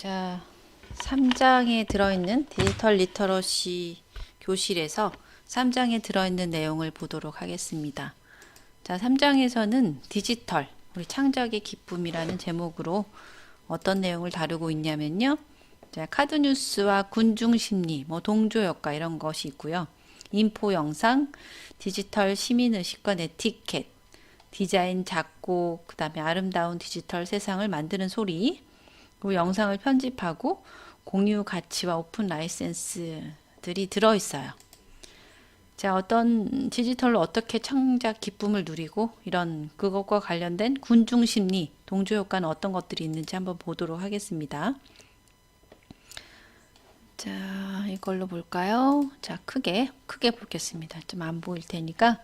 자, 3장에 들어있는 디지털 리터러시 교실에서 3장에 들어있는 내용을 보도록 하겠습니다. 자, 3장에서는 디지털, 우리 창작의 기쁨이라는 제목으로 어떤 내용을 다루고 있냐면요. 자, 카드 뉴스와 군중 심리, 동조 효과 이런 것이 있고요. 인포 영상, 디지털 시민 의식과 네티켓, 디자인 작곡, 그다음에 아름다운 디지털 세상을 만드는 소리, 그리고 영상을 편집하고 공유 가치와 오픈 라이센스들이 들어있어요. 자, 어떤 디지털로 어떻게 창작 기쁨을 누리고 이런 그것과 관련된 군중 심리, 동조 효과는 어떤 것들이 있는지 한번 보도록 하겠습니다. 자, 이걸로 볼까요? 자, 크게 보겠습니다. 좀 안 보일 테니까.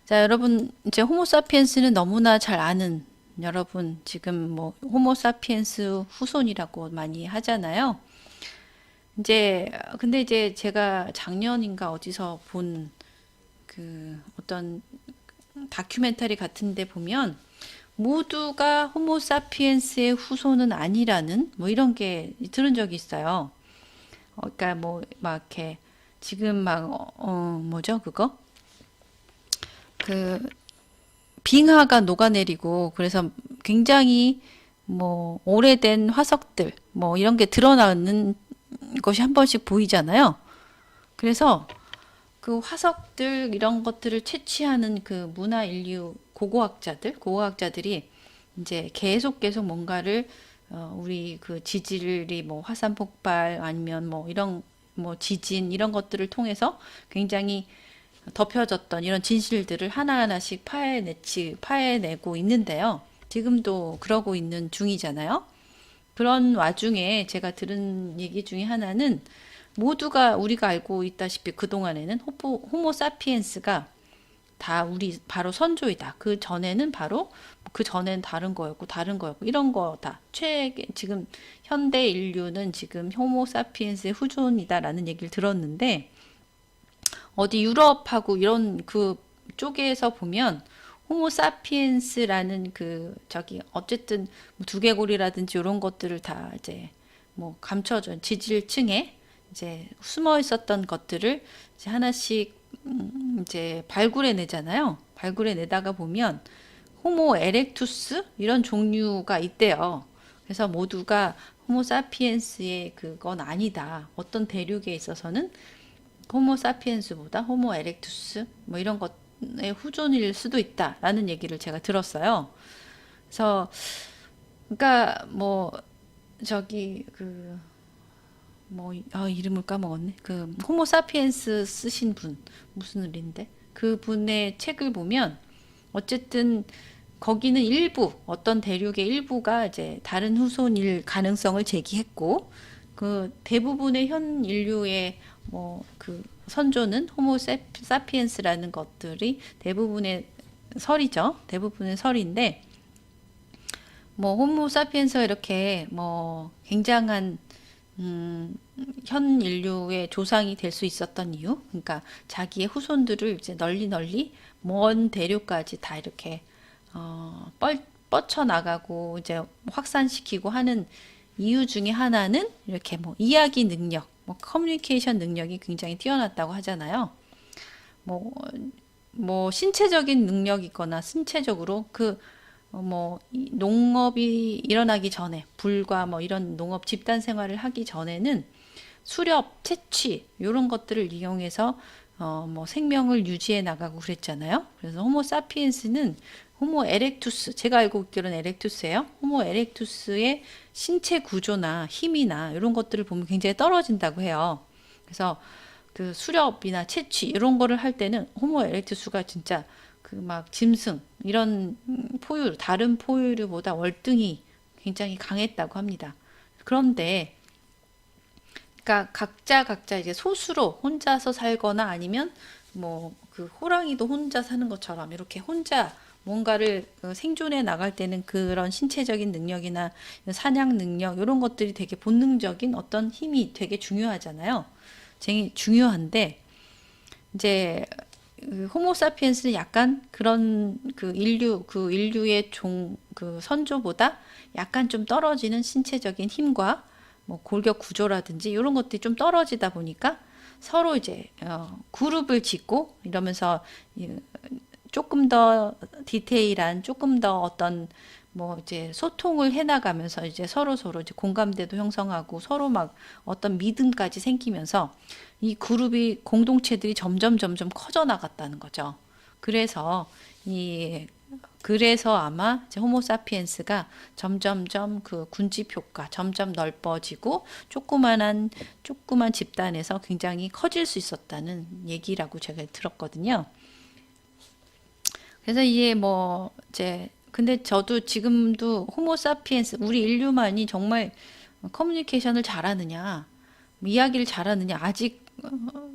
자, 여러분, 이제 호모사피엔스는 너무나 잘 아는, 여러분 지금 호모사피엔스 후손이라고 많이 하잖아요. 근데 이제 제가 작년인가 어디서 본 그 어떤 다큐멘터리 같은데 보면 모두가 호모사피엔스의 후손은 아니라는 이런 게 들은 적이 있어요. 그러니까 막 이렇게 지금 뭐죠 그거? 그 빙하가 녹아내리고 그래서 굉장히 오래된 화석들 이런 게 드러나는 것이 한 번씩 보이잖아요. 그래서 그 화석들 이런 것들을 채취하는 그 문화 인류 고고학자들이 이제 계속 뭔가를 우리 그 지질이 파산 폭발 아니면 이런 지진 이런 것들을 통해서 굉장히 덮여졌던 이런 진실들을 하나하나씩 파해내고 있는데요. 지금도 그러고 있는 중이잖아요. 그런 와중에 제가 들은 얘기 중에 하나는 모두가 우리가 알고 있다시피 그동안에는 호모사피엔스가 다 우리 바로 선조이다. 그 전에는 바로 그 전엔 다른 거였고 이런 거다. 지금 현대 인류는 지금 호모사피엔스의 후손이다라는 얘기를 들었는데 어디 유럽하고 이런 그 쪽에서 보면 호모사피엔스라는 어쨌든 두개골이라든지 이런 것들을 다 이제 감춰준 지질층에 이제 숨어 있었던 것들을 이제 하나씩 이제 발굴해 내잖아요. 발굴해 내다가 보면 호모 에렉투스 이런 종류가 있대요. 그래서 모두가 호모사피엔스의 그건 아니다. 어떤 대륙에 있어서는 호모사피엔스보다 호모 에렉투스 이런 것의 후존일 수도 있다라는 얘기를 제가 들었어요. 그래서 그러니까 저기 이름을 까먹었네. 그 호모사피엔스 쓰신 분 무슨 을인데 그 분의 책을 보면 어쨌든 거기는 어떤 대륙의 일부가 이제 다른 후손일 가능성을 제기했고 그 대부분의 현 인류의 그 선조는 호모사피엔스라는 것들이 대부분의 설이죠. 대부분의 설인데 호모사피엔스가 이렇게 굉장한 현 인류의 조상이 될 수 있었던 이유, 그러니까 자기의 후손들을 이제 널리 먼 대륙까지 다 이렇게 뻗쳐 나가고 이제 확산시키고 하는 이유 중에 하나는 이렇게 이야기 능력, 커뮤니케이션 능력이 굉장히 뛰어났다고 하잖아요. 신체적인 능력이거나 신체적으로 농업이 일어나기 전에 불과 이런 농업 집단 생활을 하기 전에는 수렵, 채취 이런 것들을 이용해서 생명을 유지해 나가고 그랬잖아요. 그래서 호모사피엔스는 호모 에렉투스, 제가 알고 있기로는 에렉투스예요. 호모 에렉투스의 신체 구조나 힘이나 이런 것들을 보면 굉장히 떨어진다고 해요. 그래서 그 수렵이나 채취 이런 거를 할 때는 호모 에렉투스가 진짜 짐승 이런 다른 포유류보다 월등히 굉장히 강했다고 합니다. 그런데 그러니까 각자 이제 소수로 혼자서 살거나 아니면 그 호랑이도 혼자 사는 것처럼 이렇게 혼자 뭔가를 생존해 나갈 때는 그런 신체적인 능력이나 사냥 능력 이런 것들이 되게 본능적인 어떤 힘이 되게 중요하잖아요. 되게 중요한데 이제 그 호모사피엔스는 약간 그런 그 인류의 그 선조보다 약간 좀 떨어지는 신체적인 힘과 뭐 골격 구조라든지 이런 것들이 좀 떨어지다 보니까 서로 이제 그룹을 짓고 이러면서 조금 더 디테일한, 조금 더 어떤 뭐 이제 소통을 해나가면서 이제 서로 이제 공감대도 형성하고 서로 막 어떤 믿음까지 생기면서 이 그룹이 공동체들이 점점 커져 나갔다는 거죠. 그래서 이 그래서 아마 이제 호모사피엔스가 점점점 그 군집 효과 점점 넓어지고 조그만 집단에서 굉장히 커질 수 있었다는 얘기라고 제가 들었거든요. 그래서 이게 뭐 이제 근데 저도 지금도 호모사피엔스 우리 인류만이 정말 커뮤니케이션을 잘하느냐 이야기를 잘하느냐 아직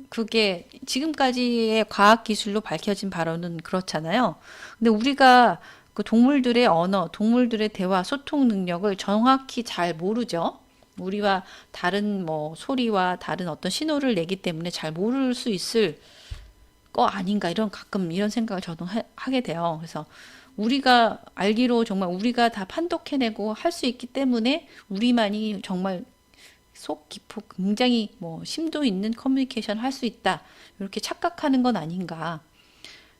그게 지금까지의 과학 기술로 밝혀진 바로는 그렇잖아요. 근데 우리가 그 동물들의 언어, 동물들의 대화, 소통 능력을 정확히 잘 모르죠. 우리와 다른 뭐 소리와 다른 어떤 신호를 내기 때문에 잘 모를 수 있을 거 아닌가 이런 가끔 이런 생각을 저도 하게 돼요. 그래서 우리가 알기로 정말 우리가 다 판독해내고 할 수 있기 때문에 우리만이 정말 속 깊고 굉장히 뭐 심도 있는 커뮤니케이션 할 수 있다. 이렇게 착각하는 건 아닌가.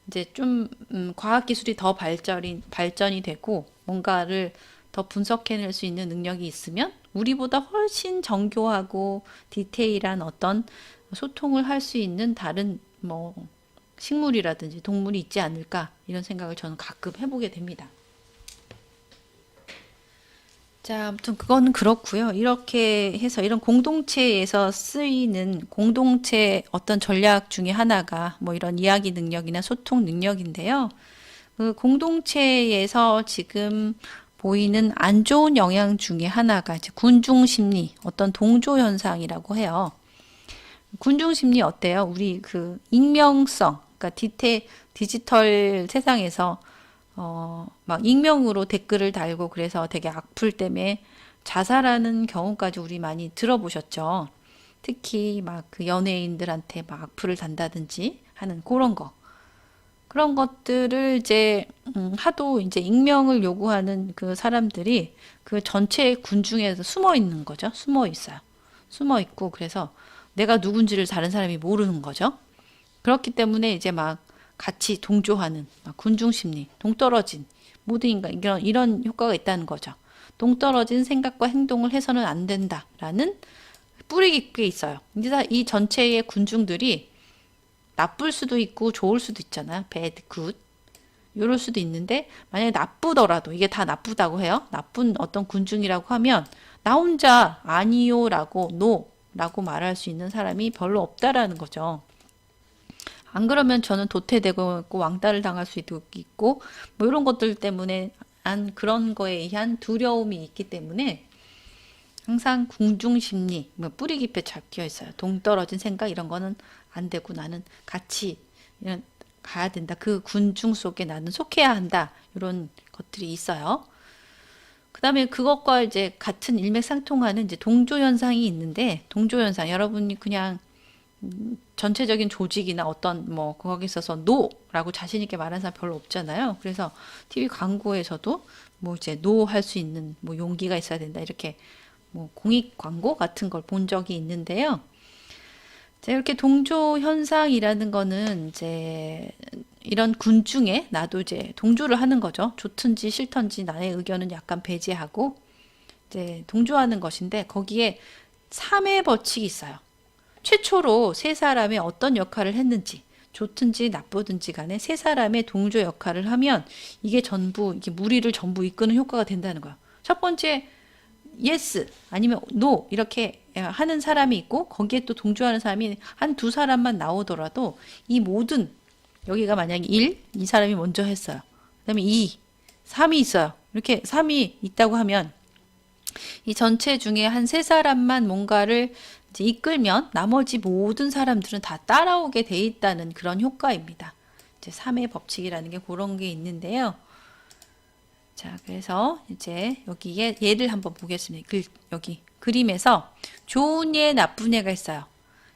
이제 좀 과학 기술이 더 발전이 되고 뭔가를 더 분석해낼 수 있는 능력이 있으면 우리보다 훨씬 정교하고 디테일한 어떤 소통을 할 수 있는 다른 뭐 식물이라든지 동물이 있지 않을까 이런 생각을 저는 가끔 해보게 됩니다. 자, 아무튼 그거는 그렇고요. 이렇게 해서 이런 공동체에서 쓰이는 공동체 어떤 전략 중에 하나가 뭐 이런 이야기 능력이나 소통 능력인데요. 그 공동체에서 지금 보이는 안 좋은 영향 중에 하나가 이제 군중 심리, 어떤 동조 현상이라고 해요. 군중 심리 어때요? 우리 그 익명성, 그러니까 디지털 세상에서 막 익명으로 댓글을 달고 그래서 되게 악플 때문에 자살하는 경우까지 우리 많이 들어보셨죠. 특히 막 그 연예인들한테 막 악플을 단다든지 하는 그런 거. 그런 것들을 이제 하도 이제 익명을 요구하는 그 사람들이 그 전체 군중에서 숨어 있는 거죠. 숨어 있어요. 숨어 있고 그래서 내가 누군지를 다른 사람이 모르는 거죠. 그렇기 때문에 이제 막 같이 동조하는 막 군중 심리, 동떨어진 모든 인간 이런 효과가 있다는 거죠. 동떨어진 생각과 행동을 해서는 안 된다라는 뿌리 깊게 있어요. 이제 이 전체의 군중들이 나쁠 수도 있고 좋을 수도 있잖아요. bad, good. 이럴 수도 있는데 만약에 나쁘더라도 이게 다 나쁘다고 해요. 나쁜 어떤 군중이라고 하면 나 혼자 아니요라고 no라고 말할 수 있는 사람이 별로 없다라는 거죠. 안 그러면 저는 도태되고 있고 왕따를 당할 수도 있고 뭐 이런 것들 때문에 그런 거에 의한 두려움이 있기 때문에 항상 궁중심리 뭐 뿌리 깊게 잡혀 있어요. 동떨어진 생각 이런 거는 안 되고 나는 같이 이런 가야 된다. 그 군중 속에 나는 속해야 한다. 이런 것들이 있어요. 그다음에 그것과 이제 같은 일맥상통하는 이제 동조 현상이 있는데 동조 현상 여러분이 그냥 전체적인 조직이나 어떤 뭐 거기 있어서 노라고 자신 있게 말하는 사람 별로 없잖아요. 그래서 TV 광고에서도 뭐 이제 노 할 수 있는 뭐 용기가 있어야 된다 이렇게 뭐 공익 광고 같은 걸 본 적이 있는데요. 자, 이렇게 동조 현상이라는 거는 이제 이런 군중에 나도 이제 동조를 하는 거죠. 좋든지 싫든지 나의 의견은 약간 배제하고 이제 동조하는 것인데 거기에 3의 법칙이 있어요. 최초로 세 사람이 어떤 역할을 했는지 좋든지 나쁘든지 간에 세 사람의 동조 역할을 하면 이게 전부 이게 무리를 전부 이끄는 효과가 된다는 거예요. 첫 번째 yes 아니면 no 이렇게 하는 사람이 있고 거기에 또 동조하는 사람이 한 두 사람만 나오더라도 이 모든 여기가 만약에 1, 이 사람이 먼저 했어요. 그다음에 2, 3이 있어요. 이렇게 3이 있다고 하면 이 전체 중에 한 세 사람만 뭔가를 이제 이끌면 나머지 모든 사람들은 다 따라오게 돼 있다는 그런 효과입니다. 이제 3의 법칙이라는 게 그런 게 있는데요. 자, 그래서 이제 여기에 예를 한번 보겠습니다. 여기 그림에서 좋은 예, 나쁜 예가 있어요.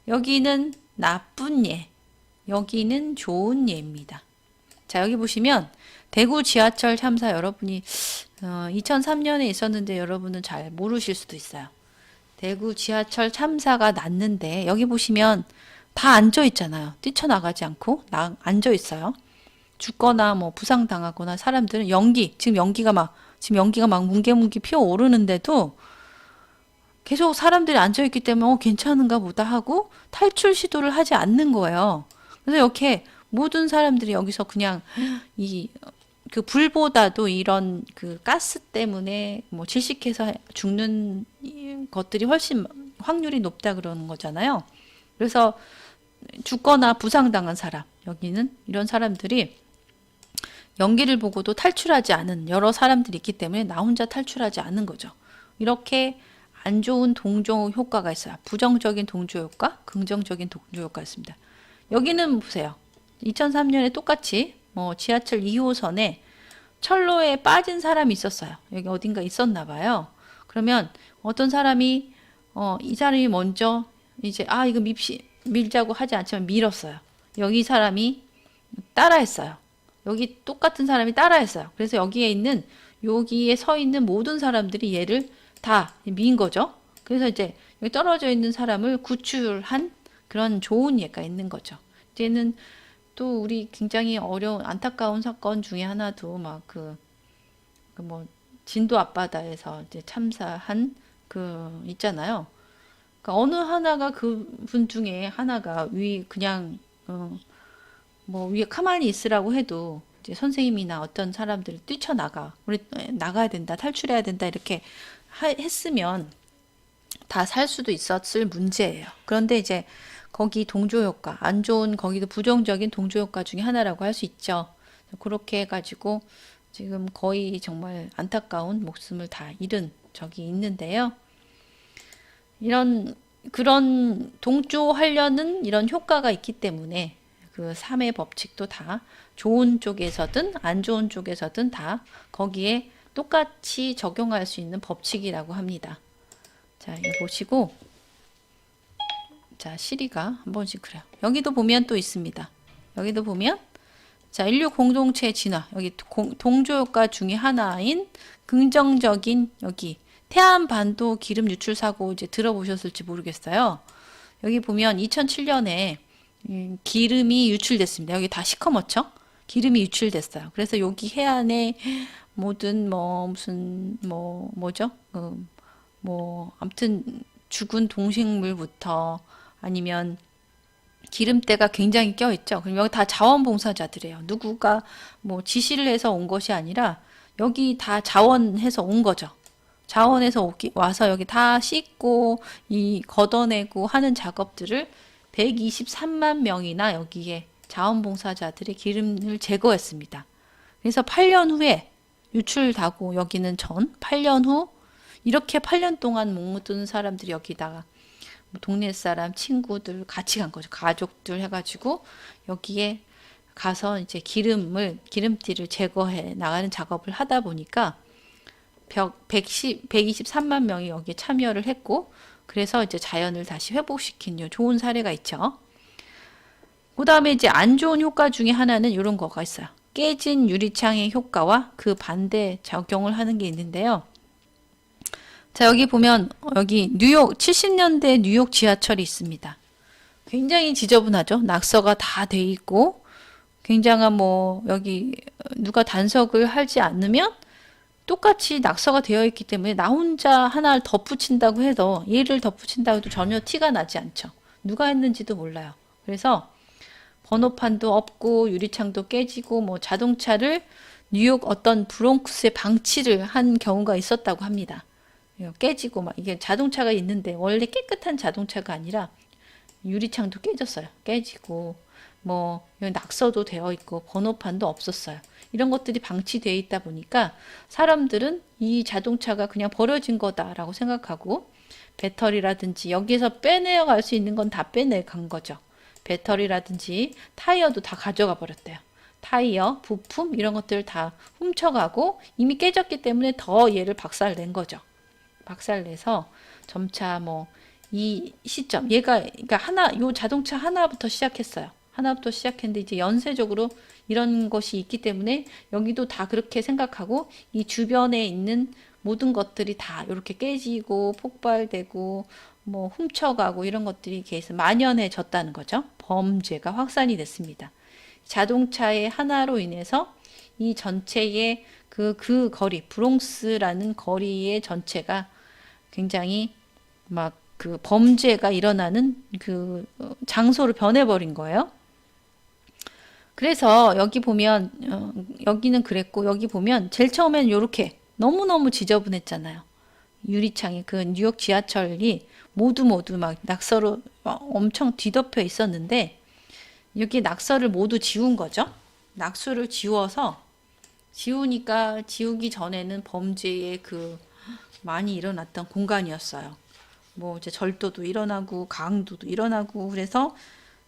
여기는 나쁜 예, 여기는 좋은 예입니다. 자, 여기 보시면 대구 지하철 참사 여러분이 2003년에 있었는데 여러분은 잘 모르실 수도 있어요. 대구 지하철 참사가 났는데 여기 보시면 다 앉아 있잖아요. 뛰쳐나가지 않고 앉아 있어요. 죽거나 뭐 부상당하거나 사람들은 지금 연기가 막 뭉게뭉게 피어오르는데도 계속 사람들이 앉아있기 때문에 괜찮은가 보다 하고 탈출 시도를 하지 않는 거예요. 그래서 이렇게 모든 사람들이 여기서 그냥 그 불보다도 이런 그 가스 때문에 뭐 질식해서 죽는 것들이 훨씬 확률이 높다 그러는 거잖아요. 그래서 죽거나 부상당한 사람, 여기는 이런 사람들이 연기를 보고도 탈출하지 않은 여러 사람들이 있기 때문에 나 혼자 탈출하지 않는 거죠. 이렇게 안 좋은 동조 효과가 있어요. 부정적인 동조 효과, 긍정적인 동조 효과가 있습니다. 여기는 보세요. 2003년에 똑같이 지하철 2호선에 철로에 빠진 사람이 있었어요. 여기 어딘가 있었나 봐요. 그러면 어떤 사람이 이 사람이 먼저 이제 이거 밀자고 하지 않지만 밀었어요. 여기 사람이 따라했어요. 여기 똑같은 사람이 따라했어요. 그래서 여기에 서 있는 모든 사람들이 얘를 다 민 거죠. 그래서 이제 여기 떨어져 있는 사람을 구출한 그런 좋은 예가 있는 거죠. 이제는 또 우리 굉장히 어려운 안타까운 사건 중에 하나도 뭐 진도 앞바다에서 이제 참사한 있잖아요. 그러니까 어느 하나가 그분 중에 하나가 그냥 뭐 위에 가만히 있으라고 해도 이제 선생님이나 어떤 사람들을 우리 나가야 된다, 탈출해야 된다 이렇게 했으면 다 살 수도 있었을 문제예요. 그런데 이제 거기 동조 효과, 안 좋은 거기도 부정적인 동조 효과 중에 하나라고 할 수 있죠. 그렇게 해가지고 지금 거의 정말 안타까운 목숨을 다 잃은 적이 있는데요. 그런 동조하려는 이런 효과가 있기 때문에 그 3의 법칙도 다 좋은 쪽에서든 안 좋은 쪽에서든 다 거기에 똑같이 적용할 수 있는 법칙이라고 합니다. 자, 이거 보시고 자, 시리가 한 번씩 그래요. 여기도 보면 또 있습니다. 여기도 보면 자, 인류 공동체 진화. 여기 동조 효과 중에 하나인 긍정적인 여기 태안 반도 기름 유출 사고 이제 들어보셨을지 모르겠어요. 여기 보면 2007년에 기름이 유출됐습니다. 여기 다 시커멓죠? 기름이 유출됐어요. 그래서 여기 해안에 모든 뭐죠? 아무튼 죽은 동식물부터 아니면 기름때가 굉장히 껴있죠. 그럼 여기 다 자원봉사자들이에요. 누구가 뭐 지시를 해서 온 것이 아니라 여기 다 자원해서 온 거죠. 자원해서 와서 여기 다 씻고 걷어내고 하는 작업들을 123만 명이나 여기에 자원봉사자들이 기름을 제거했습니다. 그래서 8년 후에 유출되고 여기는 8년 후 이렇게 8년 동안 목묻은 사람들이 여기다가 동네 사람, 친구들 같이 간 거죠. 가족들 해가지고 여기에 가서 이제 기름띠를 제거해 나가는 작업을 하다 보니까 123만 명이 여기에 참여를 했고, 그래서 이제 자연을 다시 회복시킨 좋은 사례가 있죠. 그 다음에 이제 안 좋은 효과 중에 하나는 이런 거가 있어요. 깨진 유리창의 효과와 그 반대 적용을 하는 게 있는데요. 자, 여기 보면 여기 70년대 뉴욕 지하철이 있습니다. 굉장히 지저분하죠. 낙서가 다 돼 있고 굉장한 여기 누가 단속을 하지 않으면 똑같이 낙서가 되어 있기 때문에 나 혼자 하나를 덧붙인다고 해도 얘를 덧붙인다고 해도 전혀 티가 나지 않죠. 누가 했는지도 몰라요. 그래서 번호판도 없고 유리창도 깨지고 자동차를 뉴욕 어떤 브롱크스에 방치를 한 경우가 있었다고 합니다. 깨지고 이게 자동차가 있는데 원래 깨끗한 자동차가 아니라 유리창도 깨졌어요. 깨지고 낙서도 되어 있고 번호판도 없었어요. 이런 것들이 방치되어 있다 보니까 사람들은 이 자동차가 그냥 버려진 거다라고 생각하고 배터리라든지 여기에서 빼내어 갈 수 있는 건 다 빼내간 거죠. 배터리라든지 타이어도 다 가져가 버렸대요. 타이어, 부품 이런 것들을 다 훔쳐가고 이미 깨졌기 때문에 더 얘를 박살낸 거죠. 박살내서 점차 이 시점 그러니까 요 자동차 하나부터 시작했어요. 하나부터 시작했는데 이제 연쇄적으로 이런 것이 있기 때문에 여기도 다 그렇게 생각하고 이 주변에 있는 모든 것들이 다 이렇게 깨지고 폭발되고 뭐 훔쳐가고 이런 것들이 계속 만연해졌다는 거죠. 범죄가 확산이 됐습니다. 자동차의 하나로 인해서 이 전체의 그 거리, 브롱스라는 거리의 전체가 굉장히 막 그 범죄가 일어나는 그 장소로 변해버린 거예요. 그래서 여기 보면 여기는 그랬고 여기 보면 제일 처음엔 이렇게 너무너무 지저분했잖아요. 유리창이 그 뉴욕 지하철이 모두 막 낙서로 엄청 뒤덮여 있었는데 여기 낙서를 모두 지운 거죠. 낙서를 지우니까 지우기 전에는 범죄의 그 많이 일어났던 공간이었어요. 뭐 이제 절도도 일어나고 강도도 일어나고 그래서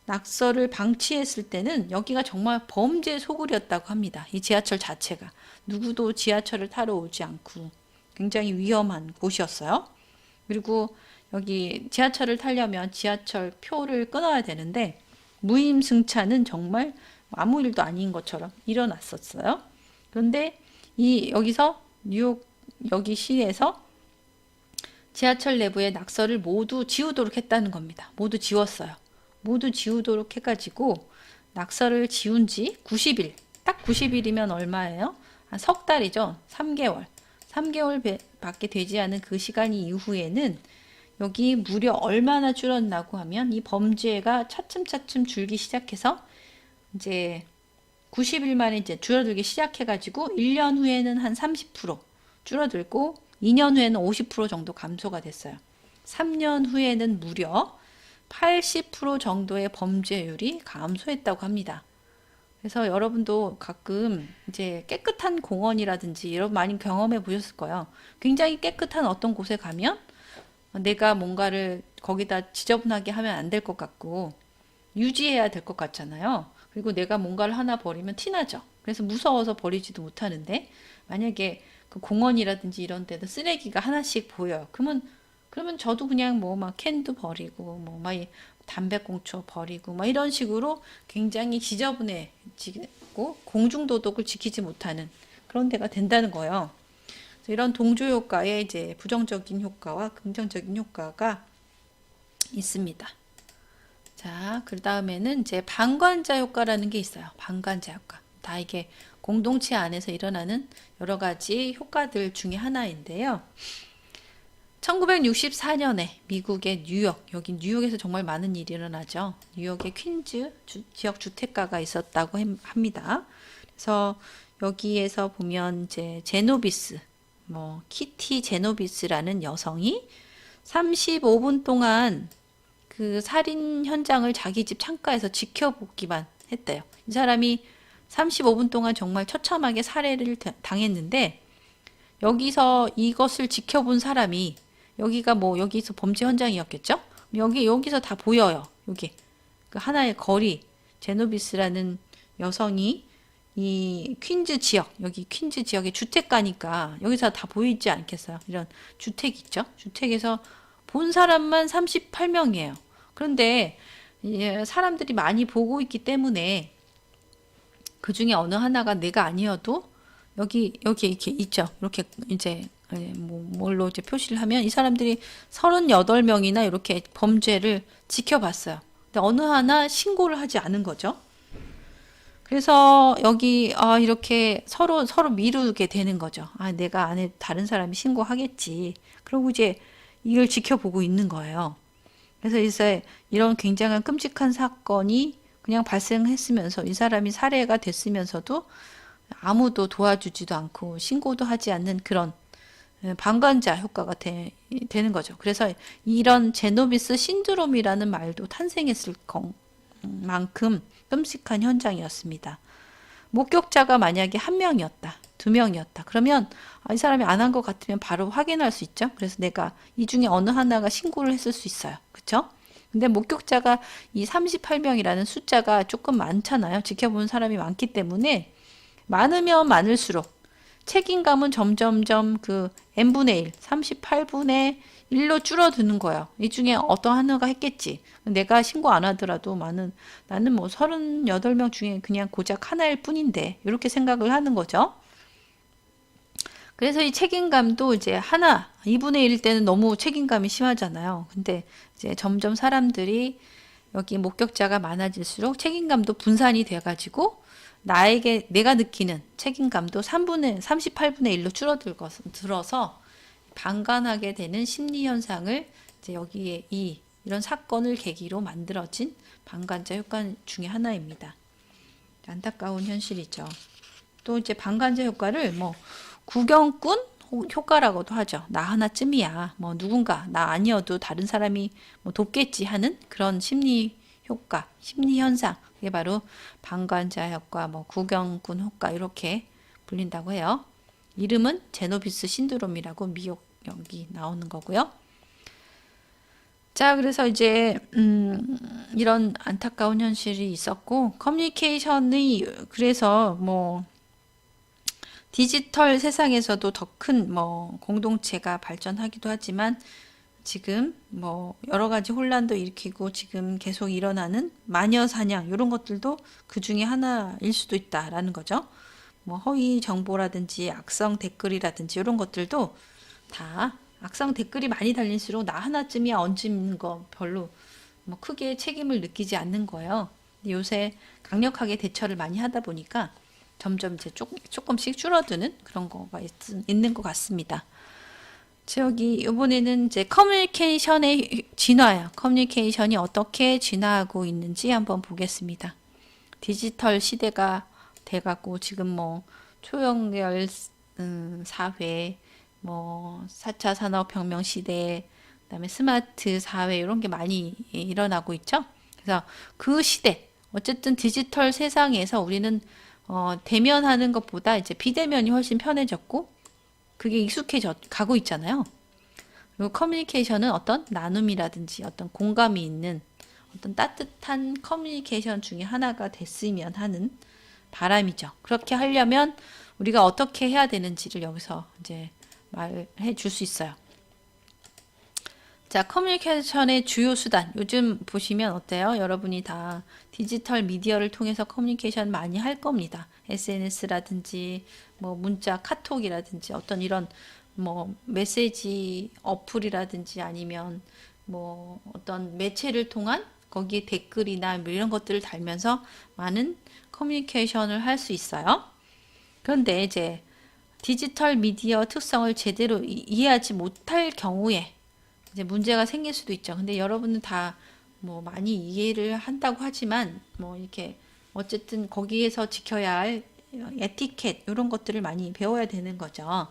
낙서를 방치했을 때는 여기가 정말 범죄의 소굴이었다고 합니다. 이 지하철 자체가 누구도 지하철을 타러 오지 않고 굉장히 위험한 곳이었어요. 그리고 여기 지하철을 타려면 지하철 표를 끊어야 되는데 무임승차는 정말 아무 일도 아닌 것처럼 일어났었어요. 그런데 여기서 뉴욕 여기 시에서 지하철 내부의 낙서를 모두 지우도록 했다는 겁니다. 모두 지웠어요. 모두 지우도록 해가지고 낙서를 지운 지 90일. 딱 90일이면 얼마예요? 한 석 달이죠. 3개월. 3개월 밖에 되지 않은 그 시간 이후에는 여기 무려 얼마나 줄었나고 하면 이 범죄가 차츰차츰 줄기 시작해서 이제 90일 만에 이제 줄어들기 시작해가지고 1년 후에는 한 30% 줄어들고 2년 후에는 50% 정도 감소가 됐어요. 3년 후에는 무려 80% 정도의 범죄율이 감소했다고 합니다. 그래서 여러분도 가끔 이제 깨끗한 공원이라든지 여러분 많이 경험해 보셨을 거예요. 굉장히 깨끗한 어떤 곳에 가면 내가 뭔가를 거기다 지저분하게 하면 안 될 것 같고 유지해야 될 것 같잖아요. 그리고 내가 뭔가를 하나 버리면 티나죠. 그래서 무서워서 버리지도 못하는데 만약에 그 공원이라든지 이런 데도 쓰레기가 하나씩 보여요. 그러면 저도 그냥 뭐 막 캔도 버리고 뭐 막 담배꽁초 버리고 막 이런 식으로 굉장히 지저분해지고 공중도덕을 지키지 못하는 그런 데가 된다는 거예요. 그래서 이런 동조 효과에 이제 부정적인 효과와 긍정적인 효과가 있습니다. 자, 그 다음에는 이제 방관자 효과라는 게 있어요. 방관자 효과. 다 이게 공동체 안에서 일어나는 여러 가지 효과들 중에 하나인데요. 1964년에 미국의 뉴욕, 여기 뉴욕에서 정말 많은 일이 일어나죠. 뉴욕의 퀸즈 지역 주택가가 있었다고 합니다. 그래서 여기에서 보면 이제 제노비스, 뭐 키티 제노비스라는 여성이 35분 동안 그 살인 현장을 자기 집 창가에서 지켜보기만 했대요. 이 사람이 35분 동안 정말 처참하게 살해를 당했는데 여기서 이것을 지켜본 사람이 여기가 뭐 여기서 범죄 현장이었겠죠? 여기서 다 보여요. 여기 그 하나의 거리 제노비스라는 여성이 이 퀸즈 지역 여기 퀸즈 지역의 주택가니까 여기서 다 보이지 않겠어요? 이런 주택 있죠? 주택에서 본 사람만 38명이에요. 그런데 사람들이 많이 보고 있기 때문에 그 중에 어느 하나가 내가 아니어도 여기 이렇게 있죠. 이렇게 이제 뭘로 이제 표시를 하면 이 사람들이 38명이나 이렇게 범죄를 지켜봤어요. 근데 어느 하나 신고를 하지 않은 거죠. 그래서 여기 이렇게 서로 미루게 되는 거죠. 내가 안 해 다른 사람이 신고하겠지. 그리고 이제 이걸 지켜보고 있는 거예요. 그래서 이제 이런 굉장한 끔찍한 사건이 그냥 발생했으면서 이 사람이 살해가 됐으면서도 아무도 도와주지도 않고 신고도 하지 않는 그런 방관자 효과가 되는 거죠. 그래서 이런 제노비스 신드롬이라는 말도 탄생했을 만큼 끔찍한 현장이었습니다. 목격자가 만약에 1명이었다, 2명이었다. 그러면 이 사람이 안 한 것 같으면 바로 확인할 수 있죠. 그래서 내가 이 중에 어느 하나가 신고를 했을 수 있어요. 그렇죠? 근데 목격자가 이 38명이라는 숫자가 조금 많잖아요. 지켜본 사람이 많기 때문에 많으면 많을수록 책임감은 점점점 그 n분의 1, 38분의 일로 줄어드는 거예요. 이 중에 어떤 하나가 했겠지. 내가 신고 안 하더라도 나는 뭐 38명 중에 그냥 고작 하나일 뿐인데 이렇게 생각을 하는 거죠. 그래서 이 책임감도 이제 하나, 2분의 1일 때는 너무 책임감이 심하잖아요. 근데 이제 점점 사람들이 여기 목격자가 많아질수록 책임감도 분산이 돼가지고 내가 느끼는 책임감도 38분의 1로 줄어들어서 방관하게 되는 심리 현상을 이제 여기에 이런 사건을 계기로 만들어진 방관자 효과 중에 하나입니다. 안타까운 현실이죠. 또 이제 방관자 효과를 뭐 구경꾼 효과라고도 하죠. 나 하나쯤이야. 뭐 누군가 나 아니어도 다른 사람이 뭐 돕겠지 하는 그런 심리 효과, 심리 현상. 이게 바로 방관자 효과, 뭐 구경꾼 효과 이렇게 불린다고 해요. 이름은 제노비스 신드롬이라고 여기 나오는 거고요. 자, 그래서 이제 이런 안타까운 현실이 있었고 커뮤니케이션이 그래서 뭐 디지털 세상에서도 더 큰 뭐 공동체가 발전하기도 하지만 지금 뭐 여러 가지 혼란도 일으키고 지금 계속 일어나는 마녀 사냥 이런 것들도 그 중에 하나일 수도 있다라는 거죠. 뭐 허위 정보라든지 악성 댓글이라든지 이런 것들도 다 악성 댓글이 많이 달릴수록 나 하나쯤이야 얹은 거 별로 뭐 크게 책임을 느끼지 않는 거예요. 요새 강력하게 대처를 많이 하다 보니까 점점 이제 조금씩 줄어드는 그런 거가 있는 것 같습니다. 저기 이번에는 이제 커뮤니케이션의 진화야. 커뮤니케이션이 어떻게 진화하고 있는지 한번 보겠습니다. 디지털 시대가 돼가고 지금 뭐 초연결 사회, 뭐 4차 산업혁명 시대, 그다음에 스마트 사회 이런 게 많이 일어나고 있죠. 그래서 그 시대, 어쨌든 디지털 세상에서 우리는 대면하는 것보다 이제 비대면이 훨씬 편해졌고 그게 익숙해져 가고 있잖아요. 그리고 커뮤니케이션은 어떤 나눔이라든지 어떤 공감이 있는 어떤 따뜻한 커뮤니케이션 중에 하나가 됐으면 하는 바람이죠. 그렇게 하려면 우리가 어떻게 해야 되는지를 여기서 이제 말해 줄 수 있어요. 자, 커뮤니케이션의 주요 수단. 요즘 보시면 어때요? 여러분이 다 디지털 미디어를 통해서 커뮤니케이션 많이 할 겁니다. SNS라든지, 뭐, 문자, 카톡이라든지, 어떤 이런, 뭐, 메시지 어플이라든지 아니면, 뭐, 어떤 매체를 통한 거기에 댓글이나 뭐 이런 것들을 달면서 많은 커뮤니케이션을 할 수 있어요. 그런데 이제 디지털 미디어 특성을 제대로 이해하지 못할 경우에 이제 문제가 생길 수도 있죠. 근데 여러분은 다 뭐 많이 이해를 한다고 하지만 뭐 이렇게 어쨌든 거기에서 지켜야 할 에티켓 이런 것들을 많이 배워야 되는 거죠.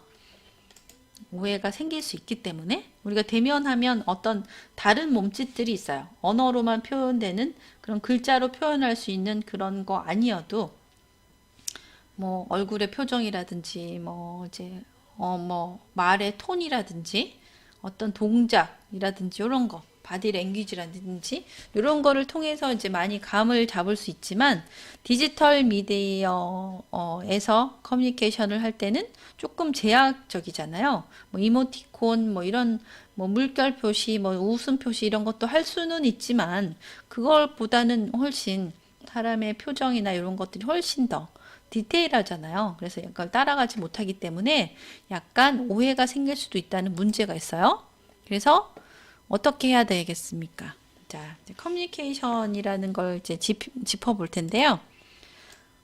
오해가 생길 수 있기 때문에 우리가 대면하면 어떤 다른 몸짓들이 있어요. 언어로만 표현되는 그런 글자로 표현할 수 있는 그런 거 아니어도 뭐 얼굴의 표정이라든지 뭐 이제 뭐 말의 톤이라든지 어떤 동작이라든지 이런 거 바디 랭귀지라든지 이런 거를 통해서 이제 많이 감을 잡을 수 있지만 디지털 미디어에서 커뮤니케이션을 할 때는 조금 제약적이잖아요. 뭐 이모티콘 뭐 이런 뭐 물결 표시 뭐 웃음 표시 이런 것도 할 수는 있지만 그걸보다는 훨씬 사람의 표정이나 이런 것들이 훨씬 더 디테일하잖아요. 그래서 약간 따라가지 못하기 때문에 약간 오해가 생길 수도 있다는 문제가 있어요. 그래서 어떻게 해야 되겠습니까? 자, 이제 커뮤니케이션이라는 걸 이제 짚어볼 텐데요.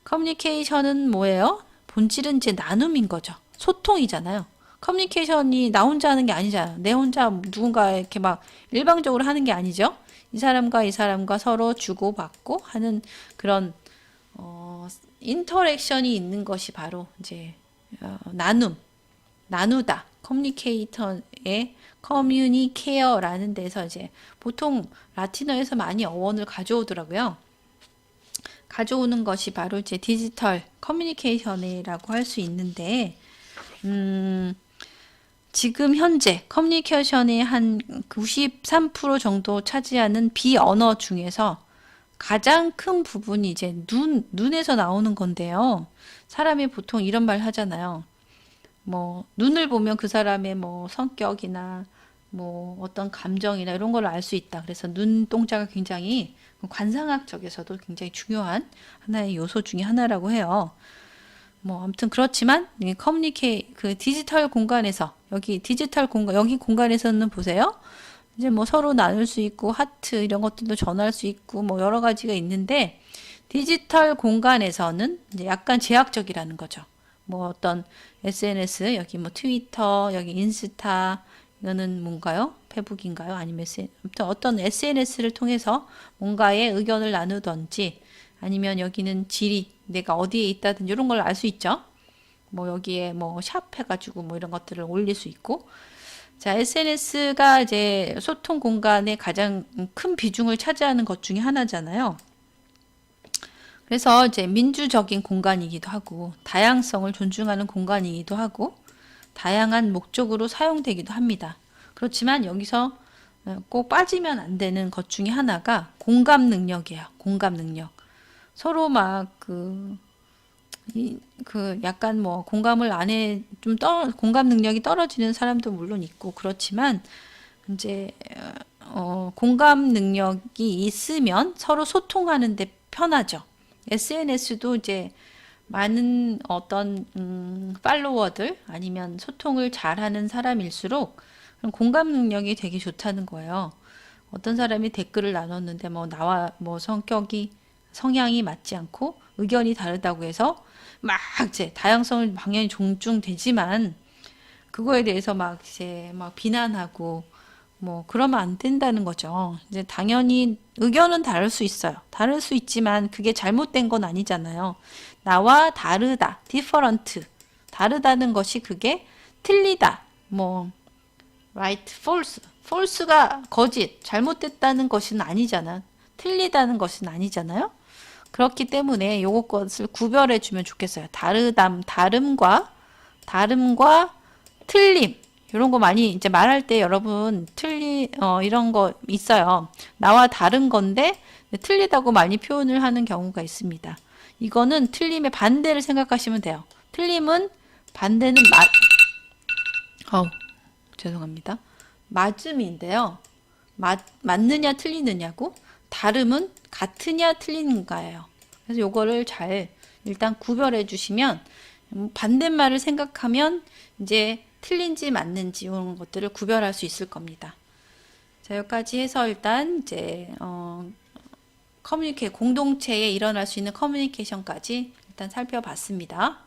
커뮤니케이션은 뭐예요? 본질은 이제 나눔인 거죠. 소통이잖아요. 커뮤니케이션이 나 혼자 하는 게 아니잖아요. 내 혼자 누군가 이렇게 막 일방적으로 하는 게 아니죠. 이 사람과 서로 주고받고 하는 그런 인터랙션이 있는 것이 바로 이제 나누다, 커뮤니케이터의 커뮤니케어라는 데서 이제 보통 라틴어에서 많이 어원을 가져오더라고요. 가져오는 것이 바로 이제 디지털 커뮤니케이션이라고 할 수 있는데, 지금 현재 커뮤니케이션의 한 93% 정도 차지하는 비언어 중에서 가장 큰 부분이 이제 눈에서 나오는 건데요. 사람이 보통 이런 말 하잖아요. 뭐, 눈을 보면 그 사람의 뭐 성격이나 뭐 어떤 감정이나 이런 걸 알 수 있다. 그래서 눈동자가 굉장히 관상학적에서도 굉장히 중요한 하나의 요소 중에 하나라고 해요. 뭐 아무튼 그렇지만 그 디지털 공간에서 여기 디지털 공간 여기 공간에서는 보세요. 이제 뭐 서로 나눌 수 있고 하트 이런 것들도 전할 수 있고 뭐 여러 가지가 있는데 디지털 공간에서는 이제 약간 제약적이라는 거죠. 뭐 어떤 SNS 여기 뭐 트위터 여기 인스타 이거는 뭔가요? 페북인가요? 아니면 아무튼 어떤 SNS를 통해서 뭔가의 의견을 나누던지 아니면 여기는 지리 내가 어디에 있다든지 이런 걸 알 수 있죠. 뭐 여기에 뭐 샵 해가지고 뭐 이런 것들을 올릴 수 있고 자, SNS가 이제 소통 공간에 가장 큰 비중을 차지하는 것 중에 하나잖아요. 그래서 이제 민주적인 공간이기도 하고, 다양성을 존중하는 공간이기도 하고, 다양한 목적으로 사용되기도 합니다. 그렇지만 여기서 꼭 빠지면 안 되는 것 중에 하나가 공감 능력이에요. 공감 능력. 서로 약간 뭐 공감을 안 해, 공감 능력이 떨어지는 사람도 물론 있고, 그렇지만, 이제, 공감 능력이 있으면 서로 소통하는데 편하죠. SNS도 이제 많은 어떤, 팔로워들 아니면 소통을 잘하는 사람일수록 공감 능력이 되게 좋다는 거예요. 어떤 사람이 댓글을 나눴는데 뭐 나와 뭐 성향이 맞지 않고 의견이 다르다고 해서 막 이제 다양성을 당연히 존중되지만 그거에 대해서 막 이제 막 비난하고 뭐 그러면 안 된다는 거죠. 이제 당연히 의견은 다를 수 있어요. 다를 수 있지만 그게 잘못된 건 아니잖아요. 나와 다르다, different. 다르다는 것이 그게 틀리다. 뭐 right, false. false가 거짓, 잘못됐다는 것은 아니잖아. 틀리다는 것은 아니잖아요. 그렇기 때문에 요것 것을 구별해 주면 좋겠어요. 다름과 틀림. 이런 거 많이 이제 말할 때 여러분 이런 거 있어요. 나와 다른 건데 틀리다고 많이 표현을 하는 경우가 있습니다. 이거는 틀림의 반대를 생각하시면 돼요. 틀림은 반대는 죄송합니다. 맞음인데요. 맞느냐 틀리느냐고 다름은 같으냐 틀리는가예요. 그래서 요거를 잘 일단 구별해 주시면 반대말을 생각하면 이제 틀린지 맞는지 이런 것들을 구별할 수 있을 겁니다. 자, 여기까지 해서 일단 이제 공동체에 일어날 수 있는 커뮤니케이션까지 일단 살펴봤습니다.